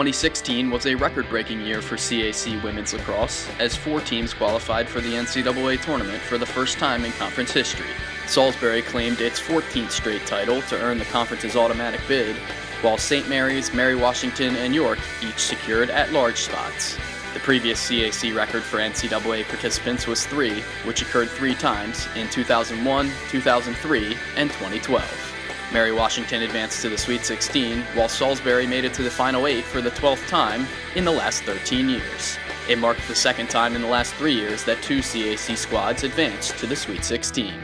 2016 was a record-breaking year for CAC women's lacrosse, as 4 teams qualified for the NCAA tournament for the first time in conference history. Salisbury claimed its 14th straight title to earn the conference's automatic bid, while St. Mary's, Mary Washington, and York each secured at-large spots. The previous CAC record for NCAA participants was 3, which occurred 3 times in 2001, 2003, and 2012. Mary Washington advanced to the Sweet 16, while Salisbury made it to the Final 8 for the 12th time in the last 13 years. It marked the second time in the last 3 years that 2 CAC squads advanced to the Sweet 16.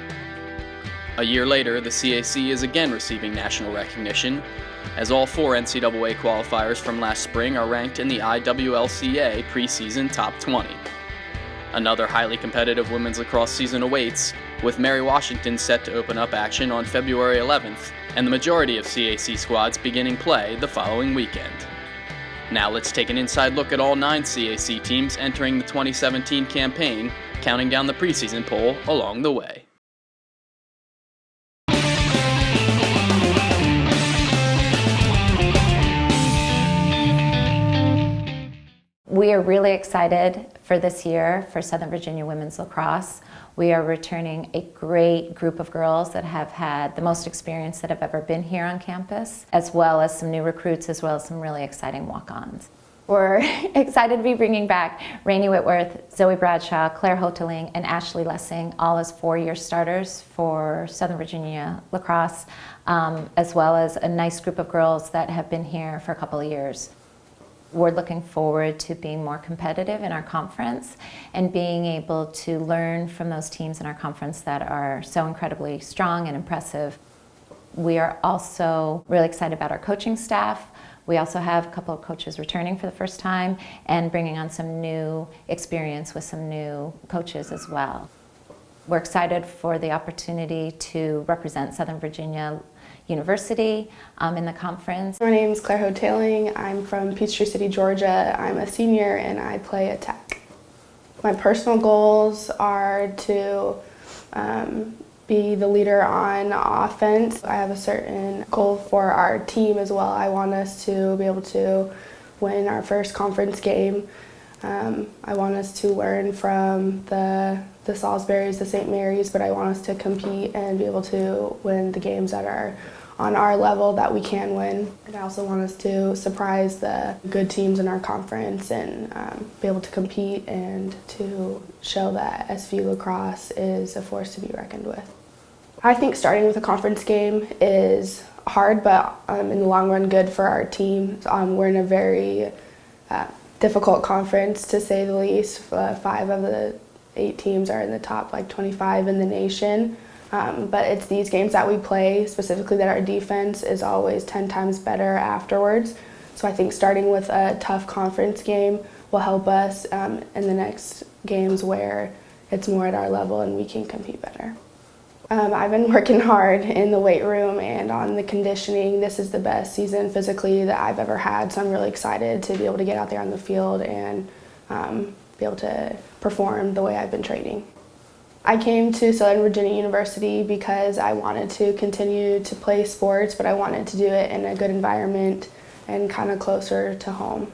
A year later, the CAC is again receiving national recognition, as all 4 NCAA qualifiers from last spring are ranked in the IWLCA Preseason Top 20. Another highly competitive women's lacrosse season awaits, with Mary Washington set to open up action on February 11th, and the majority of CAC squads beginning play the following weekend. Now let's take an inside look at all 9 CAC teams entering the 2017 campaign, counting down the preseason poll along the way. We are really excited for this year for Southern Virginia Women's Lacrosse. We are returning a great group of girls that have had the most experience that have ever been here on campus, as well as some new recruits, as well as some really exciting walk-ons. We're excited to be bringing back Rainey Whitworth, Zoe Bradshaw, Claire Hoteling, and Ashley Lessing, all as 4-year starters for Southern Virginia Lacrosse, as well as a nice group of girls that have been here for a couple of years. We're looking forward to being more competitive in our conference and being able to learn from those teams in our conference that are so incredibly strong and impressive. We are also really excited about our coaching staff. We also have a couple of coaches returning for the first time and bringing on some new experience with some new coaches as well. We're excited for the opportunity to represent Southern Virginia University in the conference. My name is Claire Hoteling. I'm from Peachtree City, Georgia. I'm a senior and I play at CAC. My personal goals are to be the leader on offense. I have a certain goal for our team as well. I want us to be able to win our first conference game. I want us to learn from the Salisburys, the St. Mary's, but I want us to compete and be able to win the games that are on our level that we can win. And I also want us to surprise the good teams in our conference and be able to compete and to show that SV Lacrosse is a force to be reckoned with. I think starting with a conference game is hard, but in the long run good for our team. We're in a very difficult conference, to say the least. 5 of the 8 teams are in the top 25 in the nation. But it's these games that we play, specifically that our defense is always 10 times better afterwards. So I think starting with a tough conference game will help us in the next games where it's more at our level and we can compete better. I've been working hard in the weight room and on the conditioning. This is the best season physically that I've ever had, so I'm really excited to be able to get out there on the field and be able to perform the way I've been training. I came to Southern Virginia University because I wanted to continue to play sports, but I wanted to do it in a good environment and kind of closer to home.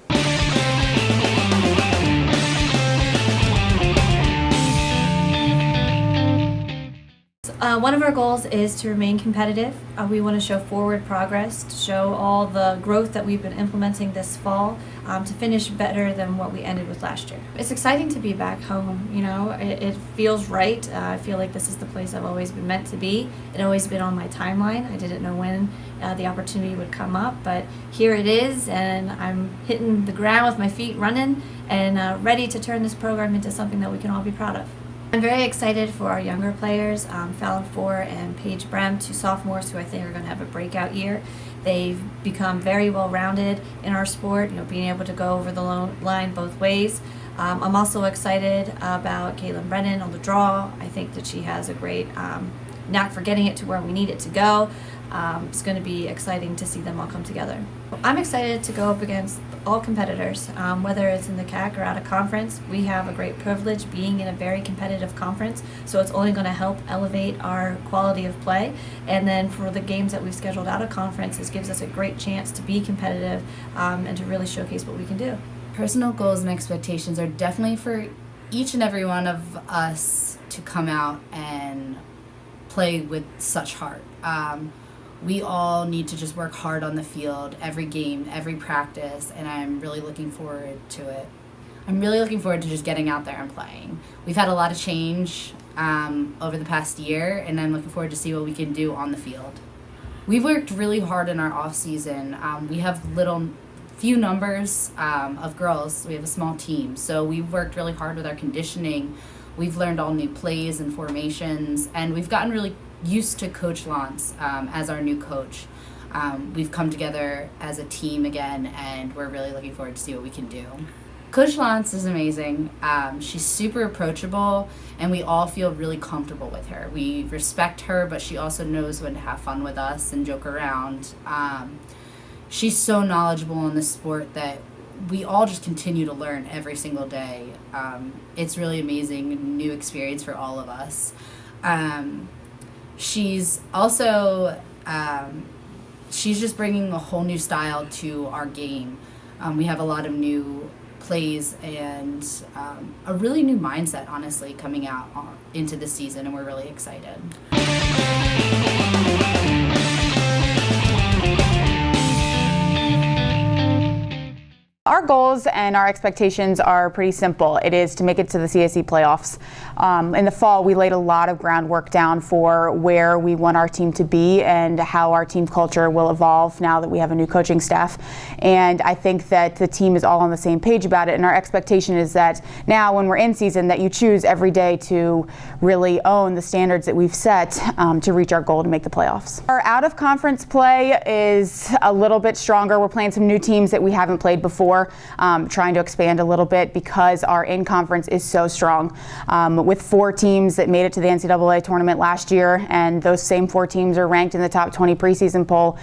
One of our goals is to remain competitive. We want to show forward progress, to show all the growth that we've been implementing this fall, to finish better than what we ended with last year. It's exciting to be back home, you know, it feels right. I feel like this is the place I've always been meant to be. It always been on my timeline. I didn't know when the opportunity would come up, but here it is, and I'm hitting the ground with my feet running and ready to turn this program into something that we can all be proud of. I'm very excited for our younger players, Fallon Four and Paige Brem, 2 sophomores who I think are going to have a breakout year. They've become very well-rounded in our sport, you know, being able to go over the line both ways. I'm also excited about Caitlin Brennan on the draw. I think that she has a great knack for getting it to where we need it to go. It's going to be exciting to see them all come together. I'm excited to go up against all competitors, whether it's in the CAC or out of conference. We have a great privilege being in a very competitive conference, so it's only going to help elevate our quality of play. And then for the games that we've scheduled out of conference, this gives us a great chance to be competitive and to really showcase what we can do. Personal goals and expectations are definitely for each and every one of us to come out and play with such heart. We all need to just work hard on the field, every game, every practice, and I'm really looking forward to it. I'm really looking forward to just getting out there and playing. We've had a lot of change over the past year, and I'm looking forward to see what we can do on the field. We've worked really hard in our off season. We have few numbers of girls. We have a small team, so we've worked really hard with our conditioning. We've learned all new plays and formations, and we've gotten really used to Coach Lance as our new coach. We've come together as a team again, and we're really looking forward to see what we can do. Coach Lance is amazing. She's super approachable, and we all feel really comfortable with her. We respect her, but she also knows when to have fun with us and joke around. She's so knowledgeable in this sport that we all just continue to learn every single day. It's really amazing, new experience for all of us. She's also, she's just bringing a whole new style to our game. We have a lot of new plays and a really new mindset, honestly, coming out into the season, and we're really excited. Our goals and our expectations are pretty simple. It is to make it to the CAC playoffs. In the fall, we laid a lot of groundwork down for where we want our team to be and how our team culture will evolve now that we have a new coaching staff. And I think that the team is all on the same page about it. And our expectation is that now when we're in season, that you choose every day to really own the standards that we've set to reach our goal to make the playoffs. Our out-of-conference play is a little bit stronger. We're playing some new teams that we haven't played before. Trying to expand a little bit because our in-conference is so strong. With 4 teams that made it to the NCAA tournament last year, and those same 4 teams are ranked in the top 20 preseason poll,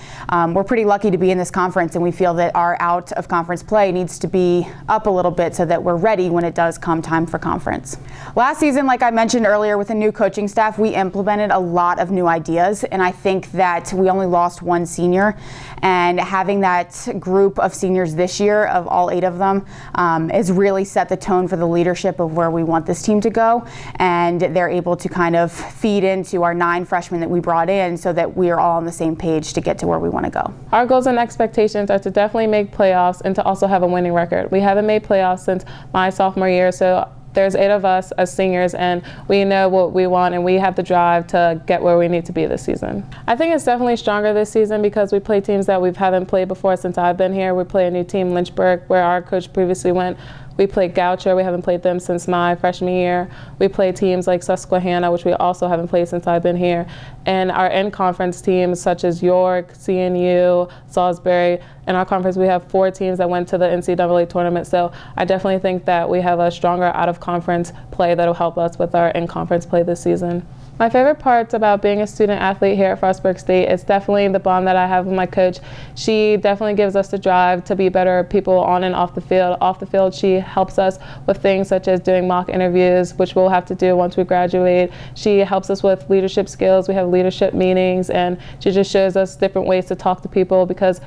we're pretty lucky to be in this conference, and we feel that our out-of-conference play needs to be up a little bit so that we're ready when it does come time for conference. Last season, like I mentioned earlier, with a new coaching staff, we implemented a lot of new ideas, and I think that we only lost 1 senior, and having that group of seniors this year, of all 8 of them, has really set the tone for the leadership of where we want this team to go, and they're able to kind of feed into our 9 freshmen that we brought in so that we are all on the same page to get to where we want to go. Our goals and expectations are to definitely make playoffs and to also have a winning record. We haven't made playoffs since my sophomore year, so there's 8 of us as seniors, and we know what we want, and we have the drive to get where we need to be this season. I think it's definitely stronger this season because we play teams that we haven't played before since I've been here. We play a new team, Lynchburg, where our coach previously went. We play Goucher. We haven't played them since my freshman year. We play teams like Susquehanna, which we also haven't played since I've been here. And our in-conference teams such as York, CNU, Salisbury. In our conference, we have 4 teams that went to the NCAA tournament. So I definitely think that we have a stronger out-of-conference play that will help us with our in-conference play this season. My favorite parts about being a student athlete here at Frostburg State is definitely the bond that I have with my coach. She definitely gives us the drive to be better people on and off the field. Off the field, she helps us with things such as doing mock interviews, which we'll have to do once we graduate. She helps us with leadership skills. We have leadership meetings, and she just shows us different ways to talk to people because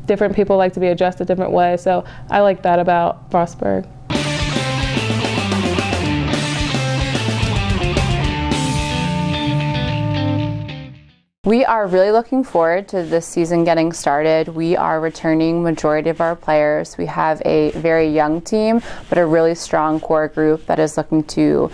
different people like to be addressed a different way. So I like that about Frostburg. We are really looking forward to this season getting started. We are returning majority of our players. We have a very young team, but a really strong core group that is looking to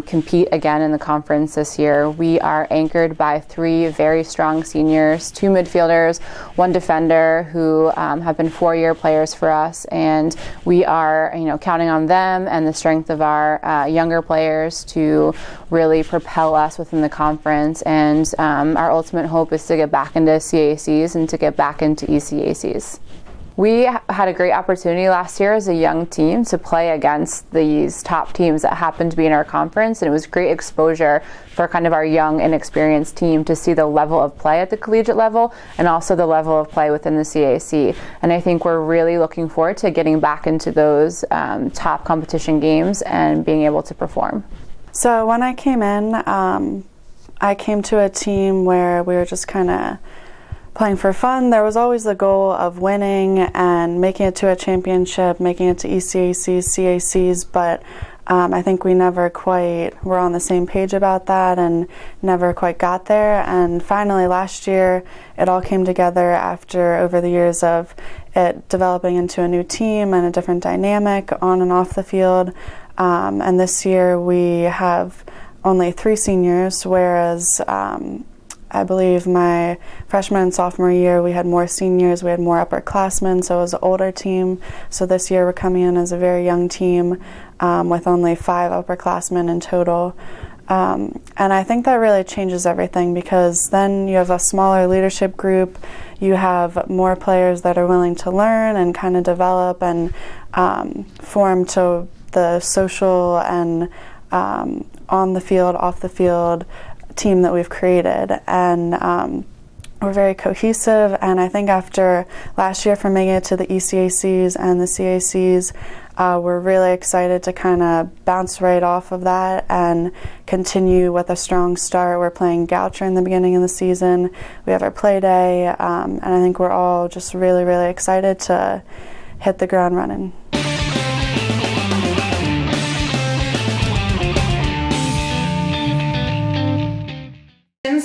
compete again in the conference this year. We are anchored by 3 very strong seniors, 2 midfielders, 1 defender who have been 4-year players for us, and we are counting on them and the strength of our younger players to really propel us within the conference. And our ultimate hope is to get back into CACs and to get back into ECACs. We had a great opportunity last year as a young team to play against these top teams that happened to be in our conference, and it was great exposure for kind of our young, inexperienced team to see the level of play at the collegiate level and also the level of play within the CAC. And I think we're really looking forward to getting back into those top competition games and being able to perform. So when I came in, I came to a team where we were just kind of playing for fun. There was always the goal of winning and making it to a championship, making it to ECACs, CACs, but I think we never quite were on the same page about that and never quite got there. And finally last year, it all came together after over the years of it developing into a new team and a different dynamic on and off the field. And this year we have only 3 seniors, whereas I believe my freshman and sophomore year we had more seniors, we had more upperclassmen, so it was an older team. So this year we're coming in as a very young team with only 5 upperclassmen in total. And I think that really changes everything, because then you have a smaller leadership group, you have more players that are willing to learn and kind of develop and form to the social and on the field, off the field team that we've created, and we're very cohesive. And I think after last year from making it to the ECACs and the CACs, we're really excited to kind of bounce right off of that and continue with a strong start. We're playing Goucher in the beginning of the season. We have our play day, and I think we're all just really, really excited to hit the ground running.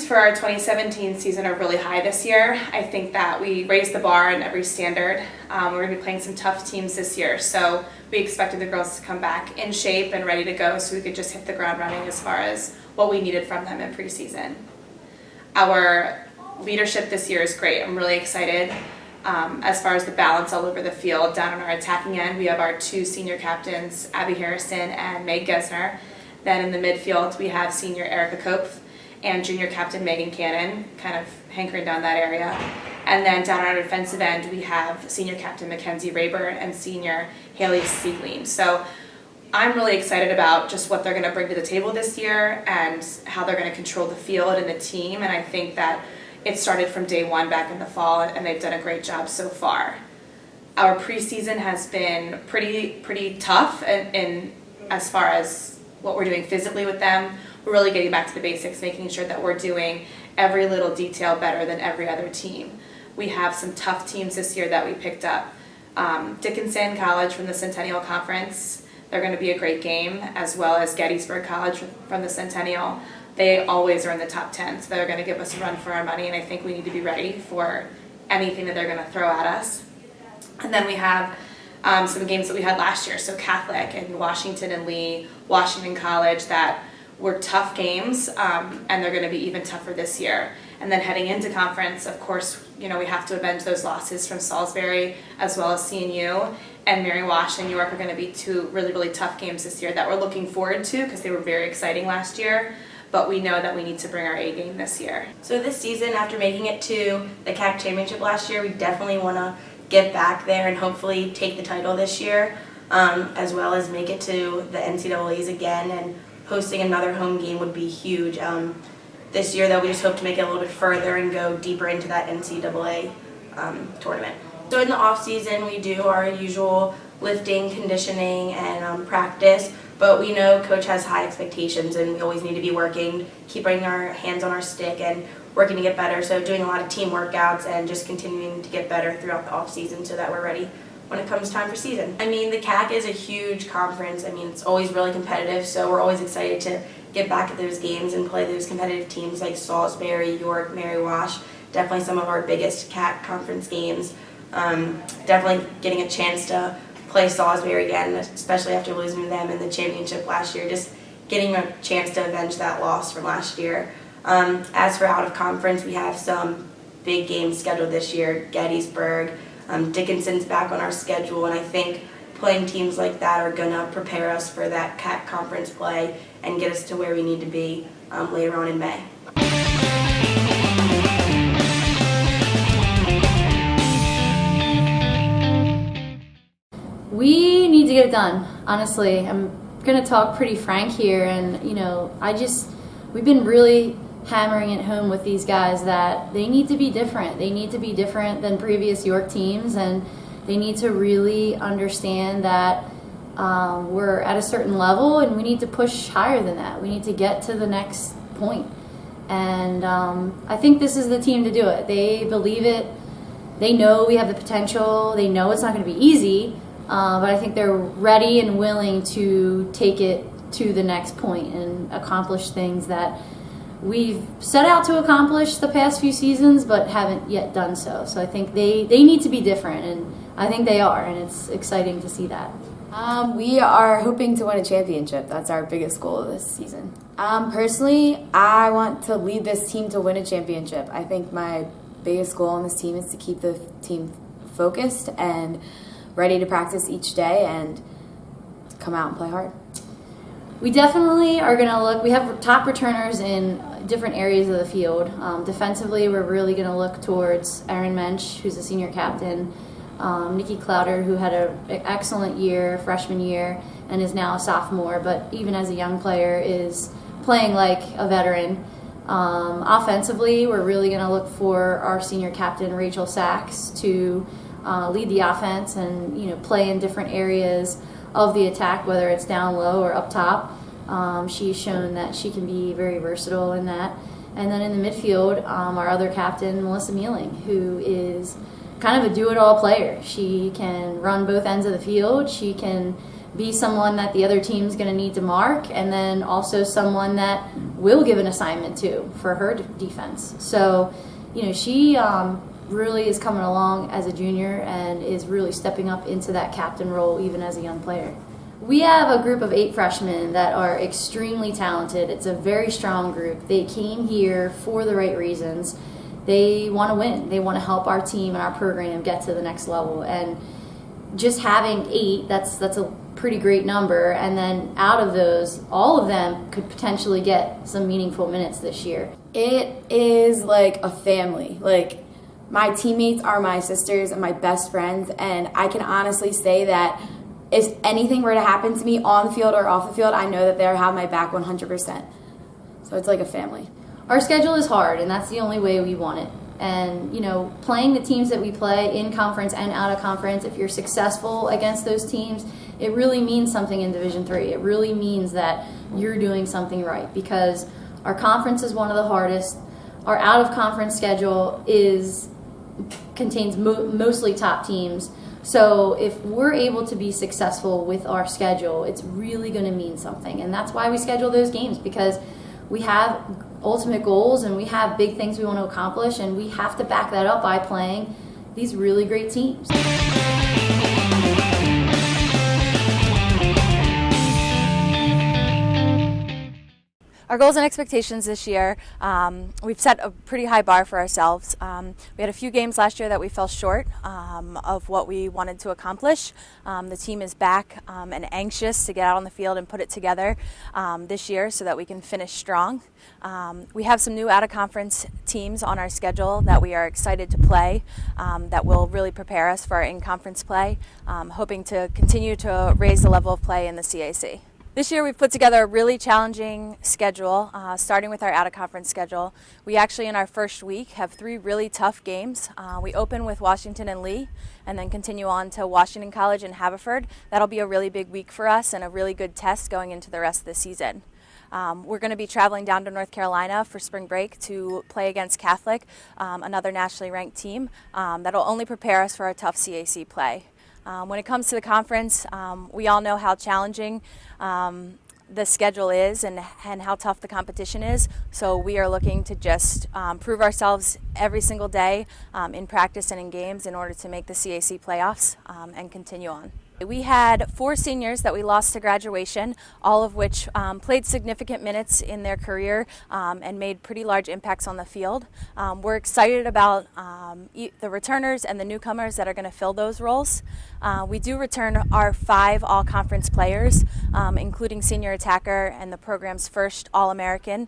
For our 2017 season are really high this year. I think that we raised the bar on every standard. We're going to be playing some tough teams this year, so we expected the girls to come back in shape and ready to go so we could just hit the ground running as far as what we needed from them in preseason. Our leadership this year is great. I'm really excited as far as the balance all over the field. Down on our attacking end, we have our 2 senior captains, Abby Harrison and Meg Gesner. Then in the midfield, we have senior Erica Kopf and junior captain Megan Cannon, kind of hankering down that area. And then down on our defensive end, we have senior captain Mackenzie Rayburn and senior Haley Siegling. So I'm really excited about just what they're going to bring to the table this year and how they're going to control the field and the team. And I think that it started from day one back in the fall, and they've done a great job so far. Our preseason has been pretty tough in as far as what we're doing physically with them. We're really getting back to the basics, making sure that we're doing every little detail better than every other team. We have some tough teams this year that we picked up. Dickinson College from the Centennial Conference, they're going to be a great game, as well as Gettysburg College from the Centennial. They always are in the top 10, so they're going to give us a run for our money, and I think we need to be ready for anything that they're going to throw at us. And then we have some games that we had last year, so Catholic and Washington and Lee, Washington College, that were tough games, and they're going to be even tougher this year. And then heading into conference, of course, you know, we have to avenge those losses from Salisbury as well as CNU, and Mary Wash and York are going to be 2 really, really tough games this year that we're looking forward to because they were very exciting last year, but we know that we need to bring our A game this year. So this season, after making it to the CAC championship last year, we definitely want to get back there and hopefully take the title this year, as well as make it to the NCAAs again, and hosting another home game would be huge. This year, though, we just hope to make it a little bit further and go deeper into that NCAA tournament. So in the off season, we do our usual lifting, conditioning, and practice, but we know Coach has high expectations, and we always need to be working, keeping our hands on our stick, and working to get better. So doing a lot of team workouts and just continuing to get better throughout the off season so that we're ready when it comes time for season. I mean, the CAC is a huge conference. I mean, it's always really competitive, so we're always excited to get back at those games and play those competitive teams like Salisbury, York, Mary Wash. Definitely some of our biggest CAC conference games. Definitely getting a chance to play Salisbury again, especially after losing to them in the championship last year. Just getting a chance to avenge that loss from last year. As for out of conference, we have some big games scheduled this year. Gettysburg, Dickinson's back on our schedule, and I think playing teams like that are going to prepare us for that CAC conference play and get us to where we need to be later on in May. We need to get it done, honestly. I'm going to talk pretty frank here, and, we've been really hammering it home with these guys that they need to be different. They need to be different than previous York teams, and they need to really understand that we're at a certain level and we need to push higher than that. We need to get to the next point. And I think this is the team to do it. They believe it. They know we have the potential. They know it's not going to be easy, but I think they're ready and willing to take it to the next point and accomplish things that we've set out to accomplish the past few seasons but haven't yet done so. So I think they need to be different, and I think they are, and it's exciting to see that. We are hoping to win a championship. That's our biggest goal this season. Personally, I want to lead this team to win a championship. I think my biggest goal on this team is to keep the team focused and ready to practice each day and come out and play hard. We definitely are going to look. We have top returners in different areas of the field. Defensively, we're really going to look towards Erin Mensch, who's a senior captain, Nikki Clowder, who had an excellent year, freshman year, and is now a sophomore, but even as a young player is playing like a veteran. Offensively, we're really going to look for our senior captain, Rachel Sachs, to lead the offense and play in different areas of the attack, whether it's down low or up top. She's shown that she can be very versatile in that. And then in the midfield, our other captain, Melissa Mealing, who is kind of a do-it-all player. She can run both ends of the field. She can be someone that the other team's going to need to mark, and then also someone that will give an assignment to for her defense. So, she really is coming along as a junior and is really stepping up into that captain role even as a young player. We have a group of 8 freshmen that are extremely talented. It's a very strong group. They came here for the right reasons. They want to win. They want to help our team and our program get to the next level. And just having 8, that's a pretty great number. And then out of those, all of them could potentially get some meaningful minutes this year. It is like a family. Like, my teammates are my sisters and my best friends, and I can honestly say that if anything were to happen to me on the field or off the field, I know that they'll have my back 100%. So it's like a family. Our schedule is hard, and that's the only way we want it. And, playing the teams that we play in conference and out of conference, if you're successful against those teams, it really means something in Division III. It really means that you're doing something right, because our conference is one of the hardest. Our out-of-conference schedule contains mostly top teams. So if we're able to be successful with our schedule, it's really going to mean something. And that's why we schedule those games, because we have ultimate goals and we have big things we want to accomplish, and we have to back that up by playing these really great teams. Our goals and expectations this year, we've set a pretty high bar for ourselves. We had a few games last year that we fell short of what we wanted to accomplish. The team is back and anxious to get out on the field and put it together this year so that we can finish strong. We have some new out-of-conference teams on our schedule that we are excited to play that will really prepare us for our in-conference play, hoping to continue to raise the level of play in the CAC. This year we've put together a really challenging schedule, starting with our out-of-conference schedule. We actually, in our first week, have 3 really tough games. We open with Washington and Lee, and then continue on to Washington College and Haverford. That'll be a really big week for us and a really good test going into the rest of the season. We're going to be traveling down to North Carolina for spring break to play against Catholic, another nationally ranked team. That'll only prepare us for our tough CAC play. When it comes to the conference, we all know how challenging the schedule is and how tough the competition is. So we are looking to just prove ourselves every single day in practice and in games in order to make the CAC playoffs and continue on. We had 4 seniors that we lost to graduation, all of which played significant minutes in their career and made pretty large impacts on the field. We're excited about the returners and the newcomers that are going to fill those roles. We do return our 5 all-conference players, including senior attacker and the program's first All-American,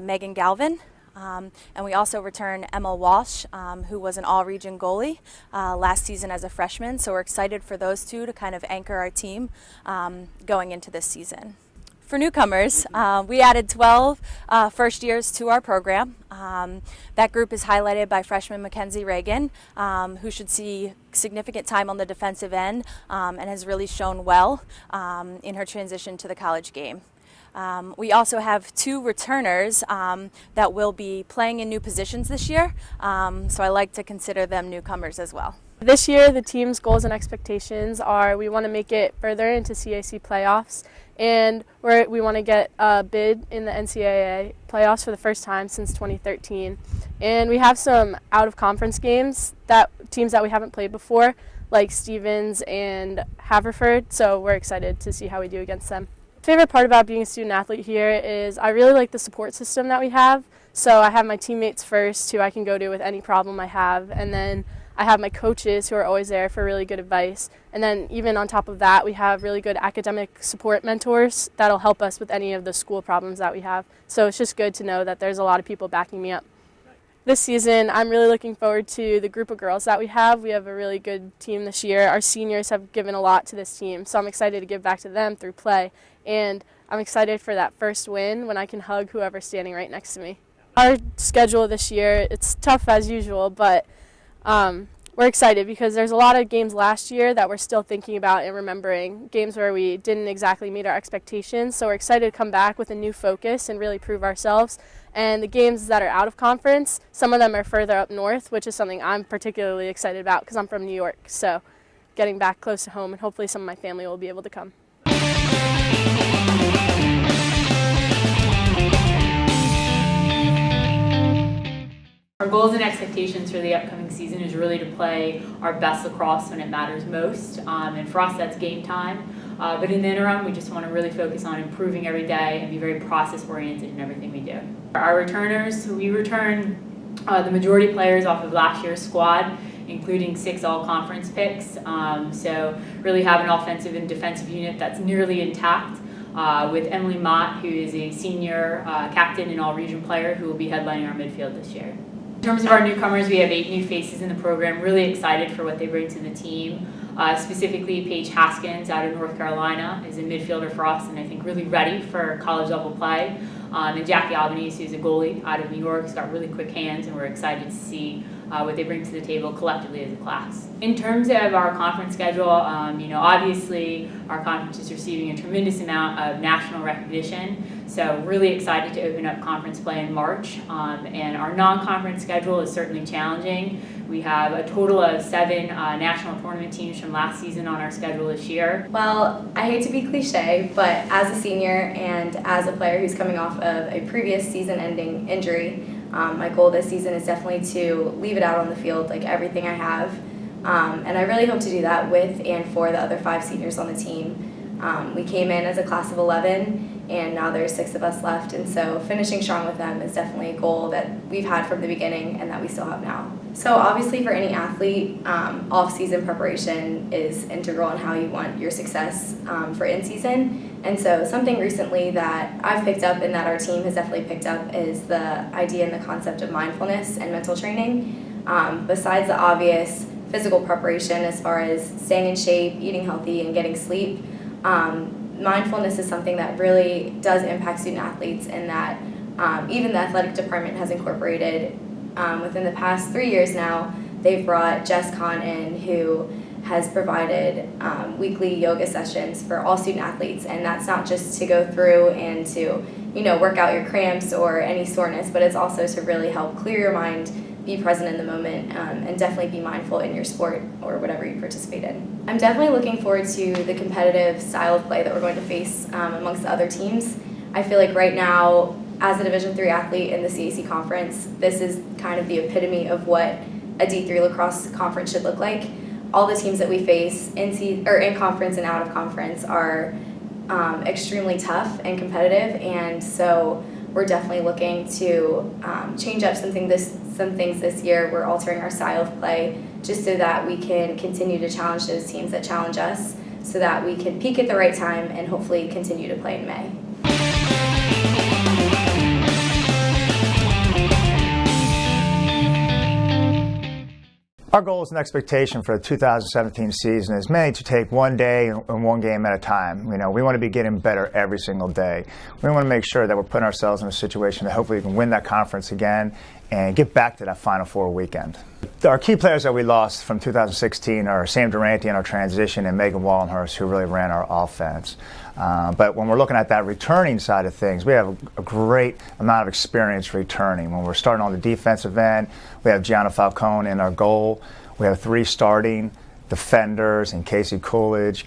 Megan Galvin. And we also return Emma Walsh, who was an all-region goalie last season as a freshman. So we're excited for those two to kind of anchor our team going into this season. For newcomers, we added 12 first years to our program. That group is highlighted by freshman Mackenzie Reagan, who should see significant time on the defensive end and has really shown well in her transition to the college game. We also have 2 returners that will be playing in new positions this year, so I like to consider them newcomers as well. This year, the team's goals and expectations are we want to make it further into CAC playoffs, and we want to get a bid in the NCAA playoffs for the first time since 2013. And we have some out-of-conference games, teams that we haven't played before, like Stevens and Haverford, so we're excited to see how we do against them. Favorite part about being a student athlete here is I really like the support system that we have. So I have my teammates first, who I can go to with any problem I have, and then I have my coaches who are always there for really good advice. And then even on top of that, we have really good academic support mentors that'll help us with any of the school problems that we have. So it's just good to know that there's a lot of people backing me up. This season, I'm really looking forward to the group of girls that we have. We have a really good team this year. Our seniors have given a lot to this team, so I'm excited to give back to them through play. And I'm excited for that first win when I can hug whoever's standing right next to me. Our schedule this year, it's tough as usual, but we're excited because there's a lot of games last year that we're still thinking about and remembering, games where we didn't exactly meet our expectations. So we're excited to come back with a new focus and really prove ourselves. And the games that are out of conference, some of them are further up north, which is something I'm particularly excited about because I'm from New York. So getting back close to home, and hopefully some of my family will be able to come. Our goals and expectations for the upcoming season is really to play our best lacrosse when it matters most, and for us that's game time. But in the interim, we just want to really focus on improving every day and be very process-oriented in everything we do. Our returners, we return the majority players off of last year's squad, including 6 all-conference picks. So really have an offensive and defensive unit that's nearly intact. With Emily Mott, who is a senior captain and all-region player who will be headlining our midfield this year. In terms of our newcomers, we have 8 new faces in the program, really excited for what they bring to the team. Specifically, Paige Haskins out of North Carolina is a midfielder for us and I think really ready for college level play. And Jackie Albanese, who's a goalie out of New York, has got really quick hands and we're excited to see what they bring to the table collectively as a class. In terms of our conference schedule, obviously our conference is receiving a tremendous amount of national recognition, so really excited to open up conference play in March. And our non-conference schedule is certainly challenging. We have a total of 7 national tournament teams from last season on our schedule this year. Well, I hate to be cliche, but as a senior and as a player who's coming off of a previous season-ending injury, my goal this season is definitely to leave it out on the field, like everything I have. And I really hope to do that with and for the other 5 seniors on the team. We came in as a class of 11, and now there's 6 of us left. And so finishing strong with them is definitely a goal that we've had from the beginning and that we still have now. So obviously for any athlete, off-season preparation is integral in how you want your success for in-season. And so something recently that I've picked up and that our team has definitely picked up is the idea and the concept of mindfulness and mental training. Besides the obvious physical preparation as far as staying in shape, eating healthy, and getting sleep, mindfulness is something that really does impact student athletes, and that even the athletic department has incorporated within the past 3 years now. They've brought Jess Kahn in, who has provided weekly yoga sessions for all student athletes, and that's not just to go through and to work out your cramps or any soreness, but it's also to really help clear your mind, be present in the moment, and definitely be mindful in your sport or whatever you participate in. I'm definitely looking forward to the competitive style of play that we're going to face amongst the other teams. I feel like right now, as a Division III athlete in the CAC conference, this is kind of the epitome of what a D3 lacrosse conference should look like. All the teams that we face in conference and out of conference are extremely tough and competitive, and so we're definitely looking to change up some things this year. We're altering our style of play just so that we can continue to challenge those teams that challenge us, so that we can peak at the right time and hopefully continue to play in May. Our goals and expectation for the 2017 season is mainly to take one day and one game at a time. You know, we want to be getting better every single day. We want to make sure that we're putting ourselves in a situation that hopefully we can win that conference again and get back to that Final Four weekend. Our key players that we lost from 2016 are Sam Durante in our transition and Megan Wallenhurst, who really ran our offense. But when we're looking at that returning side of things, we have a great amount of experience returning. When we're starting on the defensive end, we have Gianna Falcone in our goal. We have 3 starting defenders in Casey Coolidge,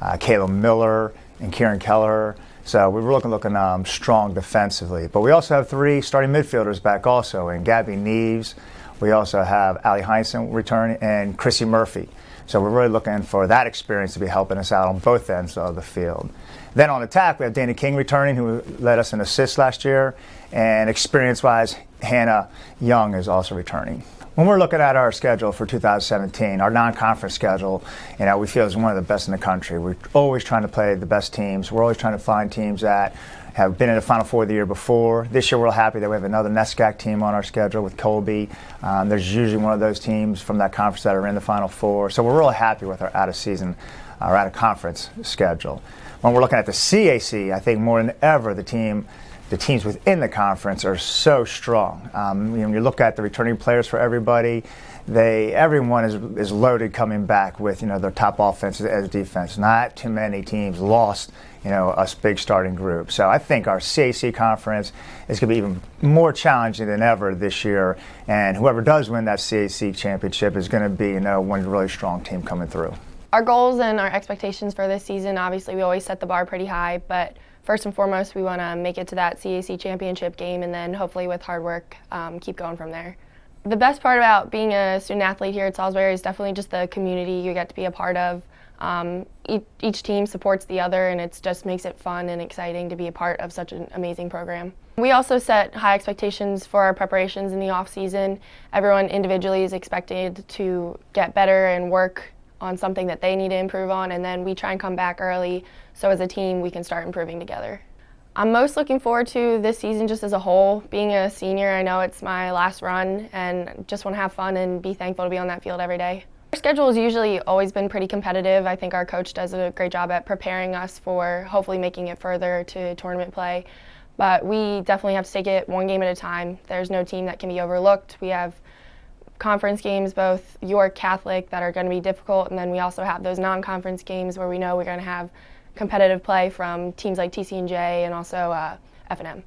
Kayla Miller, and Kieran Keller. So we're looking strong defensively. But we also have 3 starting midfielders back also, in Gabby Neves. We also have Allie Heinsohn returning and Chrissy Murphy. So we're really looking for that experience to be helping us out on both ends of the field. Then on attack, we have Dana King returning, who led us in assists last year. And experience-wise, Hannah Young is also returning. When we're looking at our schedule for 2017, our non-conference schedule, you know, we feel is one of the best in the country. We're always trying to play the best teams. We're always trying to find teams that have been in the Final Four the year before. This year we're happy that we have another NESCAC team on our schedule with Colby. There's usually one of those teams from that conference that are in the Final Four. So we're really happy with our out-of-conference schedule. When we're looking at the CAC, I think more than ever the teams within the conference are so strong. When you look at the returning players for everybody, everyone is loaded coming back with their top offense as defense. Not too many teams lost a big starting group. So I think our CAC conference is going to be even more challenging than ever this year. And whoever does win that CAC championship is going to be one really strong team coming through. Our goals and our expectations for this season, obviously we always set the bar pretty high, but first and foremost, we want to make it to that CAC championship game, and then hopefully with hard work, keep going from there. The best part about being a student athlete here at Salisbury is definitely just the community you get to be a part of. Each team supports the other, and it just makes it fun and exciting to be a part of such an amazing program. We also set high expectations for our preparations in the off season. Everyone individually is expected to get better and work on something that they need to improve on, and then we try and come back early so as a team we can start improving together. I'm most looking forward to this season just as a whole. Being a senior, I know it's my last run and just want to have fun and be thankful to be on that field every day. Our schedule has usually always been pretty competitive. I think our coach does a great job at preparing us for hopefully making it further to tournament play. But we definitely have to take it one game at a time. There's no team that can be overlooked. We have conference games, both York Catholic, that are going to be difficult, and then we also have those non-conference games where we know we're going to have competitive play from teams like TC&J and also F&M.